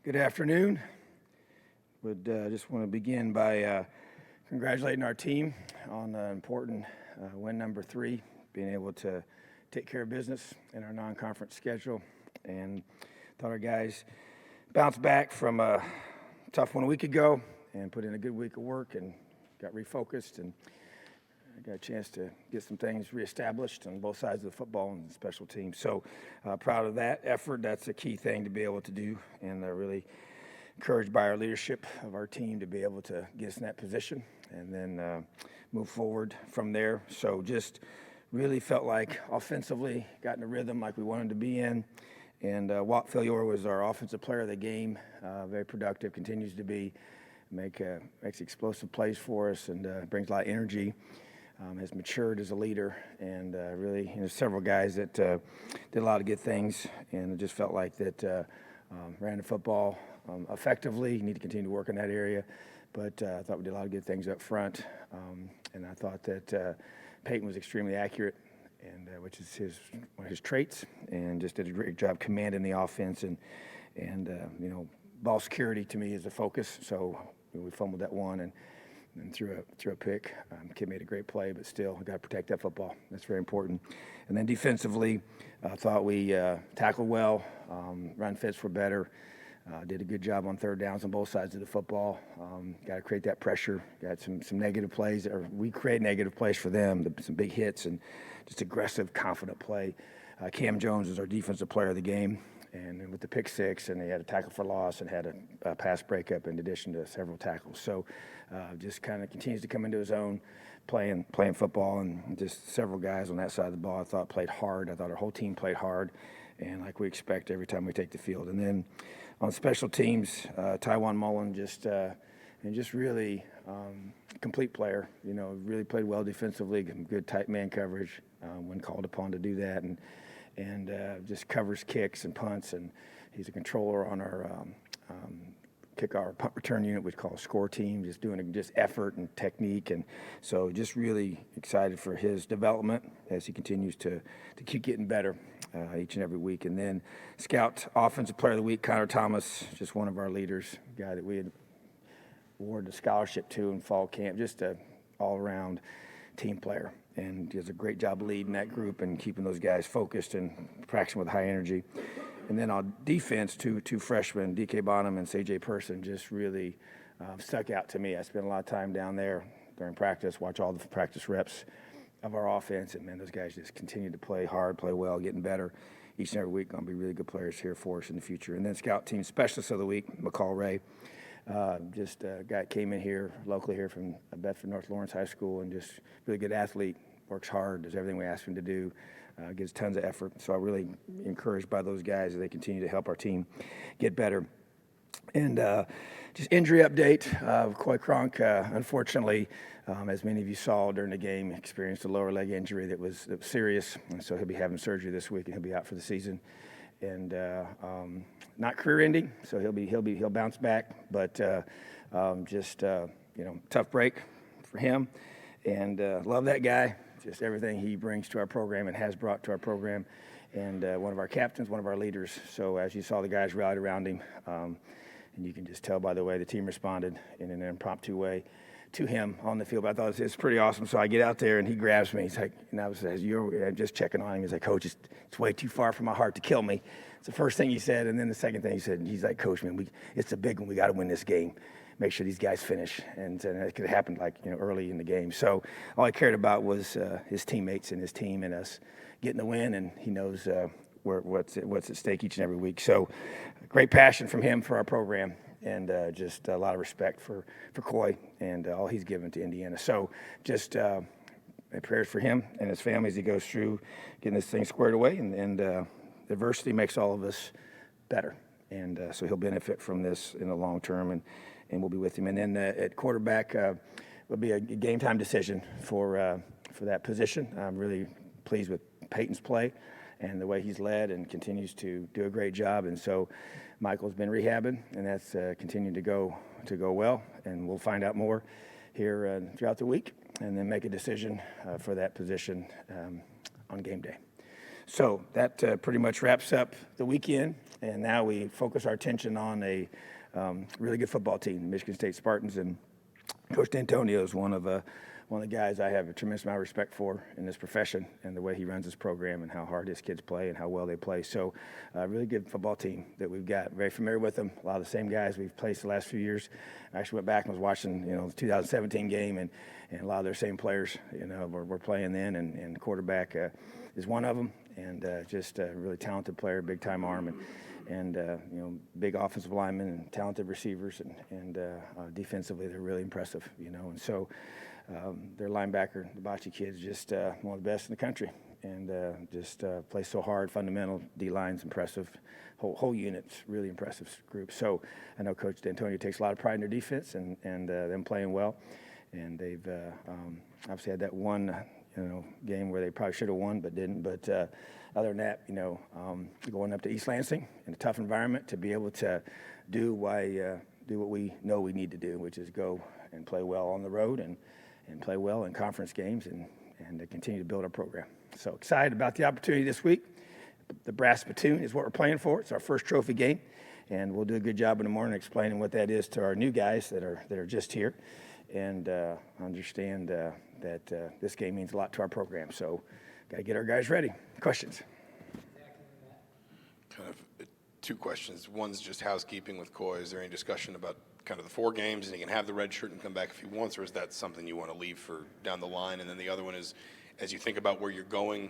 Good afternoon. Would just want to begin by congratulating our team on important win number 3, being able to take care of business in our non-conference schedule. And thought our guys bounced back from a tough one a week ago and put in a good week of work and got refocused and got a chance to get some things reestablished on both sides of the football and special teams. So proud of that effort. That's a key thing to be able to do, and really encouraged by our leadership of our team to be able to get us in that position and then move forward from there. So just really felt like offensively got in a rhythm like we wanted to be in. And Walt Philyor was our offensive player of the game, very productive, continues to be, makes explosive plays for us and brings a lot of energy. Has matured as a leader, and really, several guys that did a lot of good things, and it just felt like that ran the football effectively. You need to continue to work in that area, but I thought we did a lot of good things up front, and I thought that Peyton was extremely accurate, and which is one of his traits, and just did a great job commanding the offense, and ball security to me is a focus. So we fumbled that one and threw a pick. Kid made a great play, but still got to protect that football. That's very important. And then defensively, I thought we tackled well, run fits were better, did a good job on third downs on both sides of the football. Got to create that pressure. Got some negative plays, or we create negative plays for them, some big hits and just aggressive, confident play. Cam Jones was our defensive player of the game, and with the pick six, and he had a tackle for loss and had a pass breakup in addition to several tackles. So just kind of continues to come into his own, playing football, and just several guys on that side of the ball I thought played hard. I thought our whole team played hard, and like we expect every time we take the field. And then on special teams, Taiwan Mullen just really complete player. Really played well defensively, good tight man coverage when called upon to do that, and just covers kicks and punts, and he's a controller on our our punt return unit, we call a score team, just doing just effort and technique. And so just really excited for his development as he continues to keep getting better each and every week. And then Scout Offensive Player of the Week, Connor Thomas, just one of our leaders, a guy that we had awarded a scholarship to in fall camp, just an all-around team player. And does a great job leading that group and keeping those guys focused and practicing with high energy. And then on defense, two freshmen, DK Bonham and CJ Person, just really stuck out to me. I spent a lot of time down there during practice, watch all the practice reps of our offense, and man, those guys just continue to play hard, play well, getting better each and every week. Going to be really good players here for us in the future. And then Scout Team Specialist of the Week, McCall Ray. Just a guy that came in here, locally here from Bedford North Lawrence High School, and just really good athlete, works hard, does everything we ask him to do, gives tons of effort. So I'm really encouraged by those guys as they continue to help our team get better. And just injury update, Coy Cronk, unfortunately, as many of you saw during the game, experienced a lower leg injury that was serious, and so he'll be having surgery this week, and he'll be out for the season. And not career-ending, so he'll bounce back, but tough break for him. And love that guy, just everything he brings to our program and has brought to our program, and one of our captains, one of our leaders. So as you saw the guys rallied around him, and you can just tell by the way the team responded in an impromptu way to him on the field. But I thought it was pretty awesome. So I get out there and he grabs me. He's like, and I was just checking on him. He's like, Coach, it's way too far from my heart to kill me. It's the first thing he said, and then the second thing he said, he's like, Coach, man, it's a big one. We got to win this game. Make sure these guys finish, and it could have happened early in the game. So all I cared about was his teammates and his team and us getting the win, and he knows what's at stake each and every week. So great passion from him for our program, and just a lot of respect for Coy and all he's given to Indiana. So just prayers for him and his family as he goes through getting this thing squared away, and adversity makes all of us better, and so he'll benefit from this in the long term, and we'll be with him. And then at quarterback will be a game time decision for that position. I'm really pleased with Peyton's play and the way he's led and continues to do a great job. And so Michael's been rehabbing, and that's continuing to go well. And we'll find out more here throughout the week, and then make a decision for that position on game day. So that pretty much wraps up the weekend, and now we focus our attention on a really good football team, Michigan State Spartans, and Coach D'Antonio is one of the guys I have a tremendous amount of respect for in this profession, and the way he runs his program and how hard his kids play and how well they play. So a really good football team that we've got. Very familiar with them. A lot of the same guys we've placed the last few years. I actually went back and was watching, the 2017 game, and a lot of their same players, were playing then, and quarterback is one of them, and just a really talented player, big-time arm, and big offensive linemen and talented receivers, and defensively they're really impressive, and so their linebacker, the Bocce kid's just one of the best in the country, and just plays so hard. Fundamental D-line's impressive. Whole unit's really impressive group. So I know Coach D'Antonio takes a lot of pride in their defense and them playing well, and they've obviously had that one game where they probably should have won but didn't. But other than that, going up to East Lansing in a tough environment to be able to do what we know we need to do, which is go and play well on the road and play well in conference games and to continue to build our program. So excited about the opportunity this week. The brass spittoon is what we're playing for. It's our first trophy game, and we'll do a good job in the morning explaining what that is to our new guys that are just here, and understand that this game means a lot to our program. So got to get our guys ready. Questions? Kind of two questions. One's just housekeeping with Coy. Is there any discussion about kind of the 4 games, and he can have the red shirt and come back if he wants, or is that something you want to leave for down the line? And then the other one is, as you think about where you're going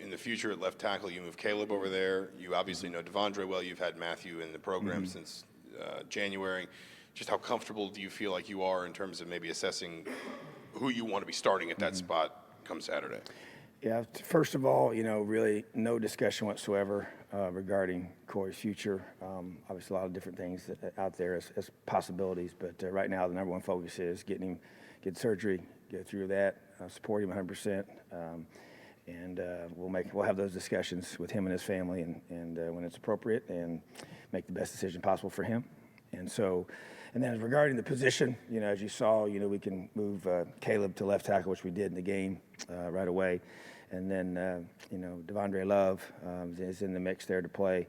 in the future at left tackle, you move Caleb over there. You obviously know Devondre well. You've had Matthew in the program since January. Just how comfortable do you feel like you are in terms of maybe assessing who you want to be starting at that spot come Saturday? Yeah, first of all, really no discussion whatsoever regarding Corey's future. Obviously, a lot of different things out there as possibilities, but right now the number one focus is getting him, get surgery, get through that, support him 100%, and we'll have those discussions with him and his family, and when it's appropriate, and make the best decision possible for him. And then regarding the position, as you saw, we can move Caleb to left tackle, which we did in the game right away. And then, Devondre Love is in the mix there to play.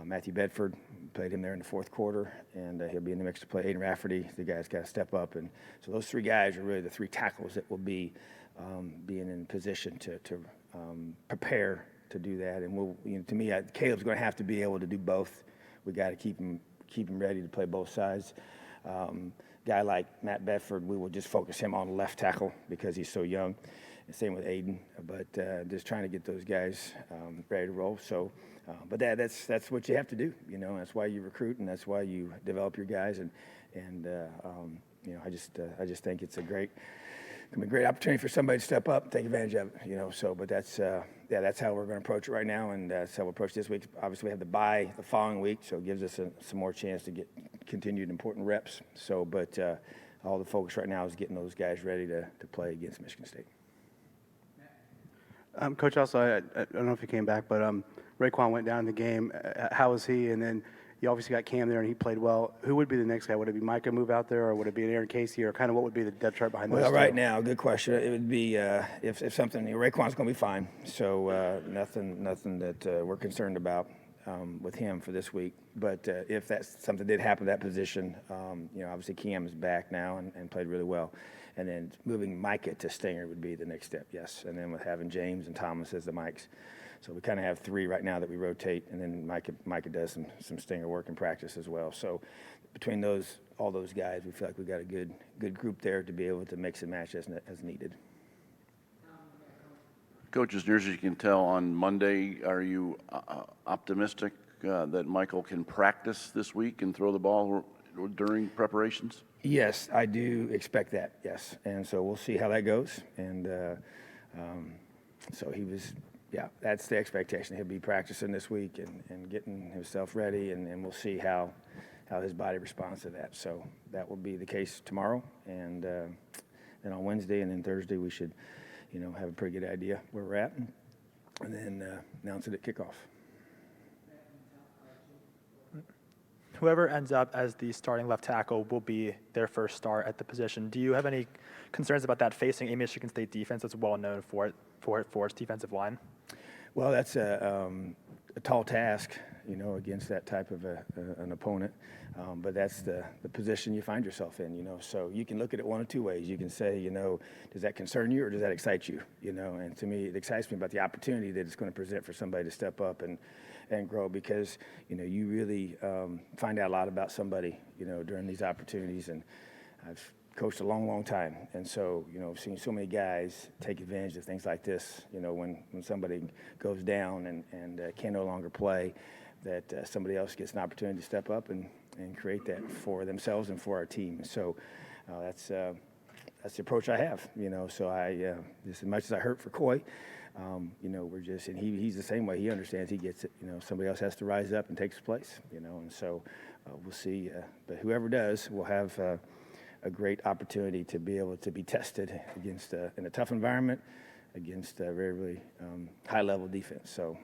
Matthew Bedford, played him there in the fourth quarter, and he'll be in the mix to play. Aiden Rafferty, the guy's got to step up. And so those 3 guys are really the 3 tackles that will be being in position to prepare to do that. And to me, Caleb's going to have to be able to do both. We got to keep him ready to play both sides. Guy like Matt Bedford, we will just focus him on left tackle because he's so young. And same with Aiden, but just trying to get those guys ready to roll. So, but that's what you have to do. That's why you recruit, and that's why you develop your guys. And I just think it's a great opportunity for somebody to step up and take advantage of it. So, but that's how we're going to approach it right now, and that's how we'll approach this week. Obviously, we have the bye the following week, so it gives us some more chance to get continued important reps. So, but all the focus right now is getting those guys ready to play against Michigan State. Coach, also, I don't know if he came back, but Raekwon went down in the game. How is he? And then you obviously got Cam there, and he played well. Who would be the next guy? Would it be Micah move out there, or would it be an Aaron Casey, or kind of what would be the depth chart behind those? Well, right now, good question. It would be if something. Raekwon's going to be fine, so nothing that we're concerned about with him for this week. But if that's something did happen to that position, obviously Cam is back now and played really well. And then moving Micah to Stinger would be the next step, yes. And then with having James and Thomas as the Mikes. So we kind of have 3 right now that we rotate, and then Micah does some Stinger work in practice as well. So between all those guys, we feel like we've got a good group there to be able to mix and match as needed. Coach, as near as you can tell, on Monday, are you optimistic that Michael can practice this week and throw the ball during preparations? Yes, I do expect that, yes. And so we'll see how that goes. And so that's the expectation. He'll be practicing this week and getting himself ready, and we'll see how his body responds to that. So that will be the case tomorrow. And then on Wednesday and then Thursday, we should, have a pretty good idea where we're at, and then announce it at kickoff. Whoever ends up as the starting left tackle will be their first start at the position. Do you have any concerns about that facing a Michigan State defense that's well known for its defensive line? Well, that's a tall task, against that type of an opponent. But that's the position you find yourself in, So you can look at it one of two ways. You can say, does that concern you or does that excite you? And to me, it excites me about the opportunity that it's going to present for somebody to step up and grow because, you really find out a lot about somebody, during these opportunities. And I've coached a long, long time. And so, I've seen so many guys take advantage of things like this, when somebody goes down and can no longer play, that somebody else gets an opportunity to step up and create that for themselves and for our team. So that's the approach I have, So I, just as much as I hurt for Coy, we're just, and he's the same way. He understands, he gets it, somebody else has to rise up and take his place, and so we'll see. But whoever does will have a great opportunity to be able to be tested against, in a tough environment, against a very, really high-level defense. So,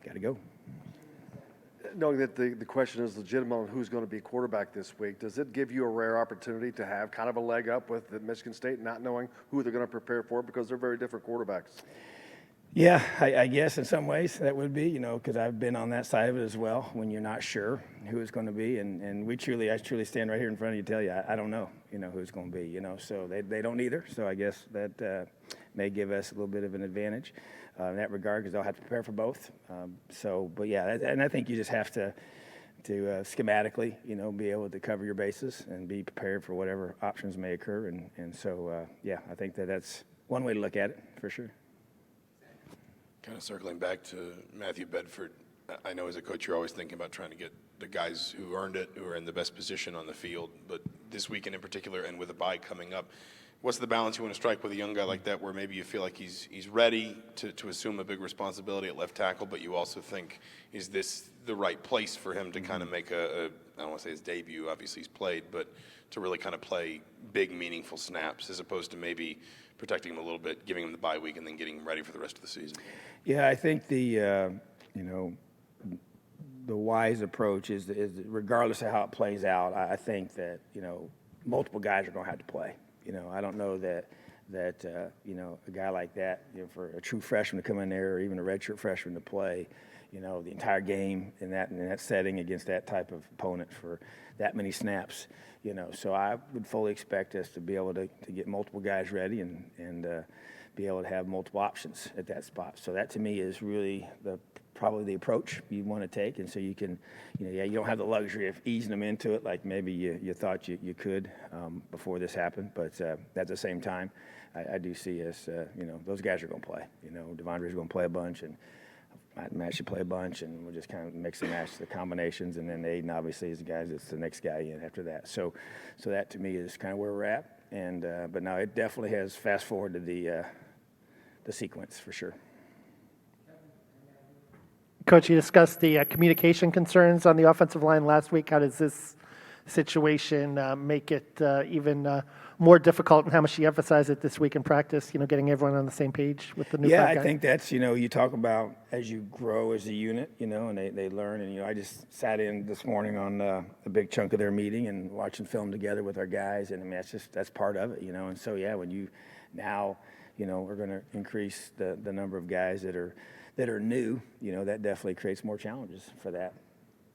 got to go. Knowing that the question is legitimate on who's going to be quarterback this week, does it give you a rare opportunity to have kind of a leg up with Michigan State, not knowing who they're going to prepare for because they're very different quarterbacks? Yeah, I guess in some ways that would be, because I've been on that side of it as well when you're not sure who it's going to be. And I truly stand right here in front of you and tell you, I don't know, who it's going to be, so they don't either. So I guess that may give us a little bit of an advantage in that regard because they'll have to prepare for both. But yeah, and I think you just have to schematically, be able to cover your bases and be prepared for whatever options may occur. And so, yeah, I think that's one way to look at it for sure. Kind of circling back to Matthew Bedford, I know as a coach you're always thinking about trying to get the guys who earned it, who are in the best position on the field, but this weekend in particular and with a bye coming up, what's the balance you want to strike with a young guy like that where maybe you feel like he's ready to assume a big responsibility at left tackle, but you also think, is this the right place for him to kind of make I don't want to say his debut, obviously he's played, but to really kind of play big, meaningful snaps as opposed to maybe protecting him a little bit, giving him the bye week, and then getting him ready for the rest of the season? Yeah, I think the wise approach is regardless of how it plays out, I think that, multiple guys are going to have to play. I don't know that a guy like that, for a true freshman to come in there or even a redshirt freshman to play, the entire game in that setting against that type of opponent for that many snaps, So I would fully expect us to be able to get multiple guys ready and be able to have multiple options at that spot. So that to me is really probably the approach you want to take. And so you can, you don't have the luxury of easing them into it like maybe you thought you could before this happened. But at the same time, I do see us, those guys are going to play. Devondre's going to play a bunch and Matt should play a bunch, and we'll just kind of mix and match the combinations. And then Aiden obviously is the guy that's the next guy in after that. So that to me is kind of where we're at. And but now it definitely has fast forward to the sequence for sure. Coach, you discussed the communication concerns on the offensive line last week. How does this situation make it even more difficult, and how much you emphasize it this week in practice, getting everyone on the same page with the new Yeah, guys? I think that's, you talk about as you grow as a unit, and they learn. And, I just sat in this morning on a big chunk of their meeting and watching film together with our guys. And, I mean, that's part of it, And so, yeah, when you now, we're going to increase the number of guys that are new, that definitely creates more challenges for that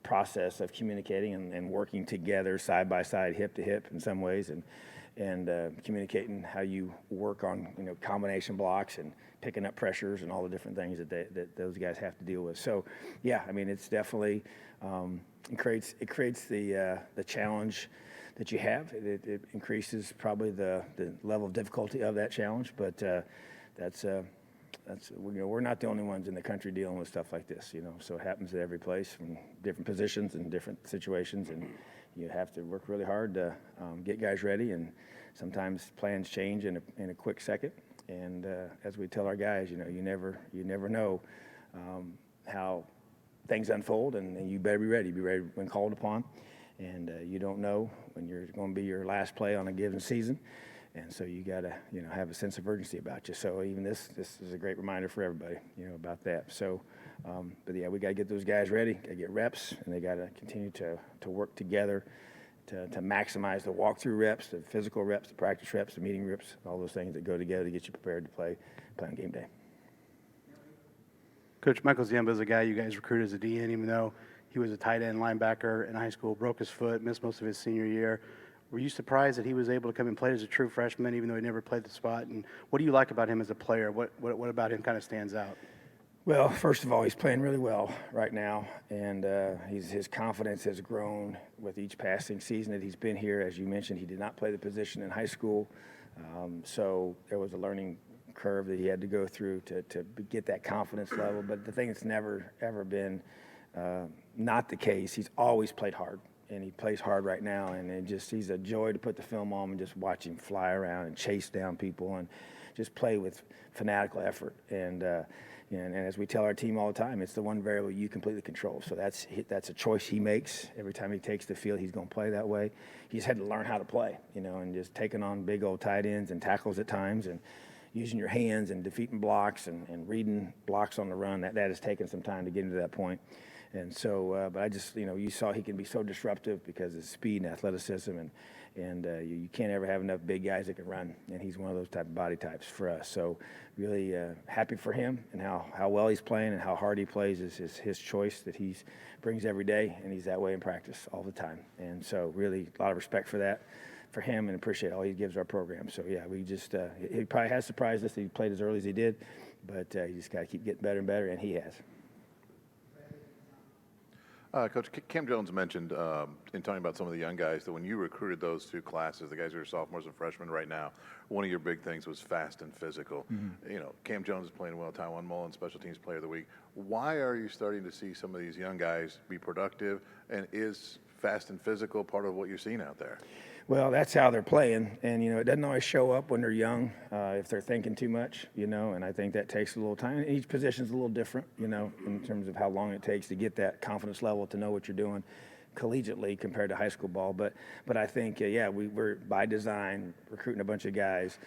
process of communicating and working together side by side, hip to hip in some ways, and communicating how you work on combination blocks and picking up pressures and all the different things that those guys have to deal with. So yeah, I mean it's definitely it creates the challenge that you have. It increases probably the level of difficulty of that challenge, but that's we're not the only ones in the country dealing with stuff like this, So it happens at every place from different positions and different situations, and you have to work really hard to get guys ready. And sometimes plans change in a quick second. And as we tell our guys, you never know how things unfold, and you better be ready. Be ready when called upon, and you don't know when you're going to be your last play on a given season. And so you got to, have a sense of urgency about you. So even this is a great reminder for everybody, about that. So, but yeah, we got to get those guys ready, got to get reps, and they got to continue to work together to maximize the walkthrough reps, the physical reps, the practice reps, the meeting reps, all those things that go together to get you prepared to play on game day. Coach Michael Ziemba is a guy you guys recruited as a DN, even though he was a tight end linebacker in high school, broke his foot, missed most of his senior year. Were you surprised that he was able to come and play as a true freshman, even though he never played the spot? And what do you like about him as a player? What about him kind of stands out? Well, first of all, he's playing really well right now, and his confidence has grown with each passing season that he's been here. As you mentioned, he did not play the position in high school, so there was a learning curve that he had to go through to get that confidence level. But the thing that's never, ever been not the case, he's always played hard, and he plays hard right now, and he's a joy to put the film on and just watch him fly around and chase down people and just play with fanatical effort. And as we tell our team all the time, it's the one variable you completely control. So that's a choice he makes. Every time he takes the field, he's going to play that way. He's had to learn how to play, and just taking on big old tight ends and tackles at times and using your hands and defeating blocks and reading blocks on the run. That has taken some time to get into that point. And so, but I just, you saw he can be so disruptive because of his speed and athleticism, and you can't ever have enough big guys that can run, and he's one of those type of body types for us. So really happy for him and how well he's playing and how hard he plays is his choice that he brings every day, and he's that way in practice all the time. And so really a lot of respect for that, for him, and appreciate all he gives our program. So yeah, we just, he probably has surprised us that he played as early as he did, but you just got to keep getting better and better, and he has. Coach, Cam Jones mentioned in talking about some of the young guys that when you recruited those two classes, the guys who are sophomores and freshmen right now, one of your big things was fast and physical. Mm-hmm. Cam Jones is playing well. Taiwan Mullen, Special Teams Player of the Week. Why are you starting to see some of these young guys be productive, and is fast and physical part of what you're seeing out there? Well, that's how they're playing, and it doesn't always show up when they're young if they're thinking too much, and I think that takes a little time. Each position's a little different, in terms of how long it takes to get that confidence level to know what you're doing collegiately compared to high school ball. But I think we're by design recruiting a bunch of guys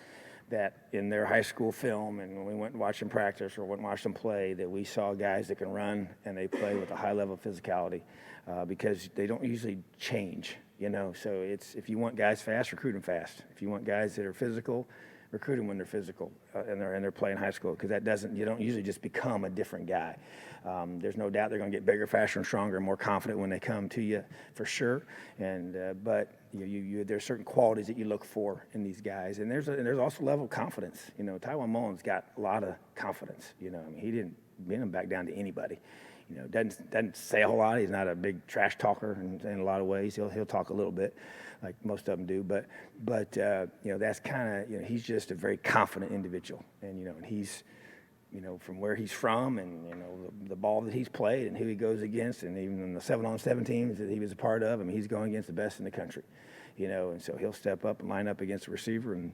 that in their high school film, and when we went and watched them practice or went and watched them play, that we saw guys that can run and they play with a high level of physicality because they don't usually change. So it's, if you want guys fast, recruit them fast. If you want guys that are physical, recruit them when they're physical and they're playing high school, because you don't usually just become a different guy. There's no doubt they're going to get bigger, faster, and stronger, and more confident when they come to you, for sure. And but there's certain qualities that you look for in these guys, and there's also a level of confidence. Taiwan Mullen's got a lot of confidence. He didn't bend him back down to anybody. Doesn't say a whole lot. He's not a big trash talker in a lot of ways. He'll talk a little bit, like most of them do. But that's kind of he's just a very confident individual, and he's from where he's from, and the ball that he's played and who he goes against, and even in the 7-on-7 teams that he was a part of. He's going against the best in the country, and so he'll step up and line up against a receiver and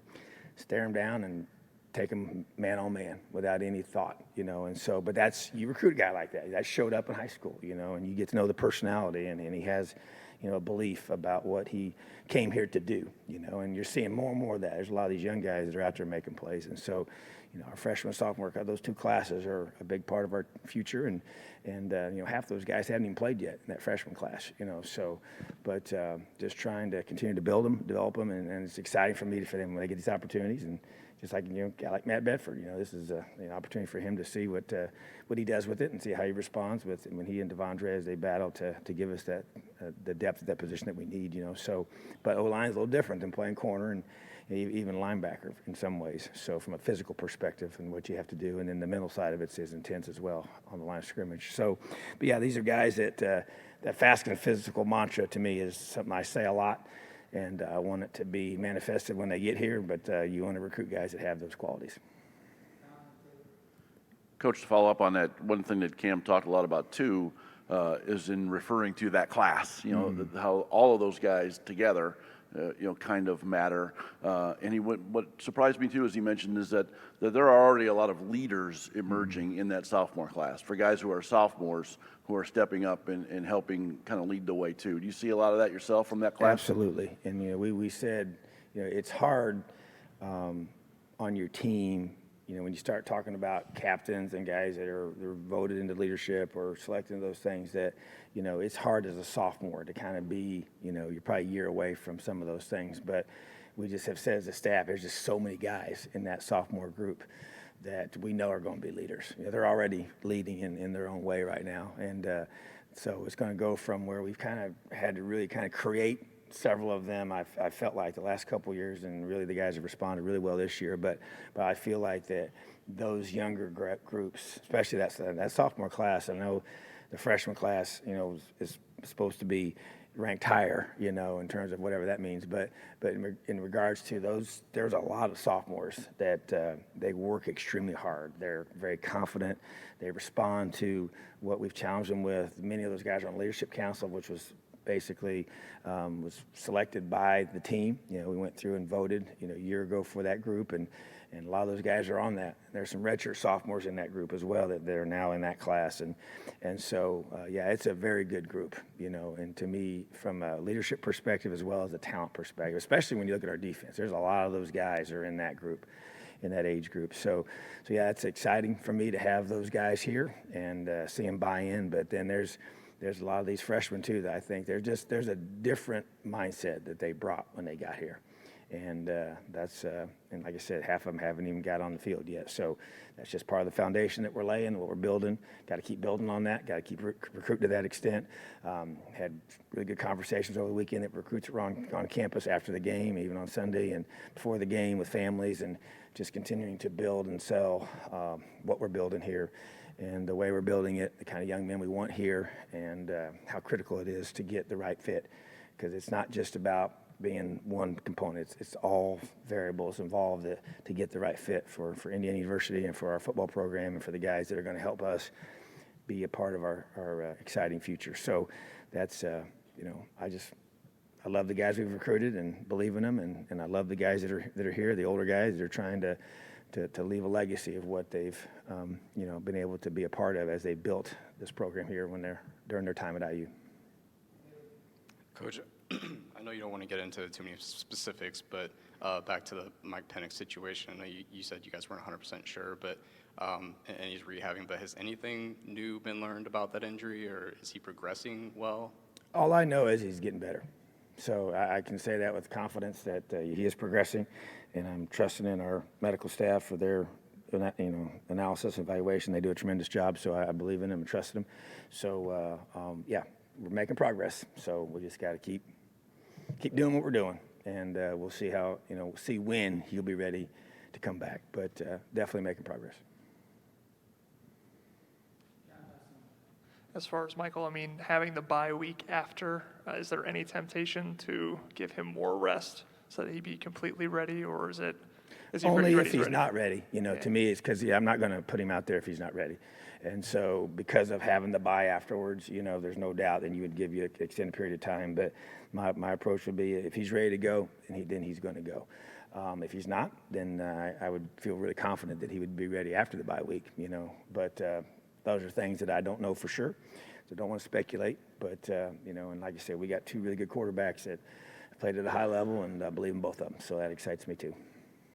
stare him down and take him man on man without any thought, and so, but you recruit a guy like that showed up in high school, and you get to know the personality, and he has, a belief about what he came here to do, and you're seeing more and more of that. There's a lot of these young guys that are out there making plays, and so, our freshman, sophomore, those two classes are a big part of our future, and half those guys haven't even played yet in that freshman class, so, but just trying to continue to build them, develop them, and it's exciting for them when they get these opportunities, and just like a guy like Matt Bedford, this is an opportunity for him to see what he does with it and see how he responds with it when he and Devondre, as they battle to give us that the depth of that position that we need, So, but O-line is a little different than playing corner and even linebacker in some ways. So from a physical perspective and what you have to do, and then the mental side of it's as intense as well on the line of scrimmage. So, but yeah, these are guys that fast and physical mantra to me is something I say a lot. And I want it to be manifested when they get here, but you want to recruit guys that have those qualities. Coach, to follow up on that, one thing that Cam talked a lot about too is in referring to that class, how all of those guys together, kind of matter. And what surprised me too, as he mentioned, is that there are already a lot of leaders emerging in that sophomore class for guys who are sophomores who are stepping up and helping kind of lead the way too. Do you see a lot of that yourself from that class? Absolutely. And, we said, it's hard on your team, when you start talking about captains and guys that they're voted into leadership or selected those things, that, it's hard as a sophomore to kind of be, you're probably a year away from some of those things. But we just have said as a staff, there's just so many guys in that sophomore group that we know are going to be leaders. They're already leading in their own way right now. And so it's going to go from where we've kind of had to really kind of create several of them. I felt like the last couple of years, and really the guys have responded really well this year. But I feel like that those younger groups, especially that sophomore class, I know the freshman class, is supposed to be ranked higher, in terms of whatever that means. But in regards to those, there's a lot of sophomores that they work extremely hard. They're very confident. They respond to what we've challenged them with. Many of those guys are on leadership council, which was basically was selected by the team. We went through and voted, a year ago for that group, and a lot of those guys are on that. There's some redshirt sophomores in that group as well that are now in that class, and so it's a very good group, and to me, from a leadership perspective as well as a talent perspective, especially when you look at our defense, there's a lot of those guys are in that group, in that age group. So it's exciting for me to have those guys here and see them buy in. But then there's a lot of these freshmen too that I think there's a different mindset that they brought when they got here. And and like I said, half of them haven't even got on the field yet. So that's just part of the foundation that we're laying, what we're building. Got to keep building on that. Got to keep recruiting to that extent. Had really good conversations over the weekend that recruits were on campus after the game, even on Sunday and before the game with families, and just continuing to build and sell what we're building here and the way we're building it, the kind of young men we want here, and how critical it is to get the right fit, because it's not just about being one component. It's all variables involved to get the right fit for Indiana University and for our football program and for the guys that are going to help us be a part of our exciting future. So that's, I love the guys we've recruited and believe in them, and I love the guys that are here, the older guys that are trying to leave a legacy of what they've, been able to be a part of as they built this program here during their time at IU. Coach, I know you don't want to get into too many specifics, but back to the Mike Penix situation, I know you said you guys weren't 100% sure, but and he's rehabbing, but has anything new been learned about that injury, or is he progressing well? All I know is he's getting better. So I can say that with confidence that he is progressing, and I'm trusting in our medical staff for their analysis and evaluation. They do a tremendous job, so I believe in them and trust them. So we're making progress. So we just got to keep doing what we're doing, and we'll see see when he'll be ready to come back. But definitely making progress. As far as Michael, having the bye week after, is there any temptation to give him more rest so that he'd be completely ready, or is he Only ready? if he's not ready. To me, it's because I'm not going to put him out there if he's not ready. And so because of having the bye afterwards, there's no doubt then you would give you an extended period of time. But my approach would be if he's ready to go, then he's going to go. If he's not, then I would feel really confident that he would be ready after the bye week, But those are things that I don't know for sure, so don't want to speculate. But, and like I said, we got two really good quarterbacks that played at a high level, and I believe in both of them. So that excites me too.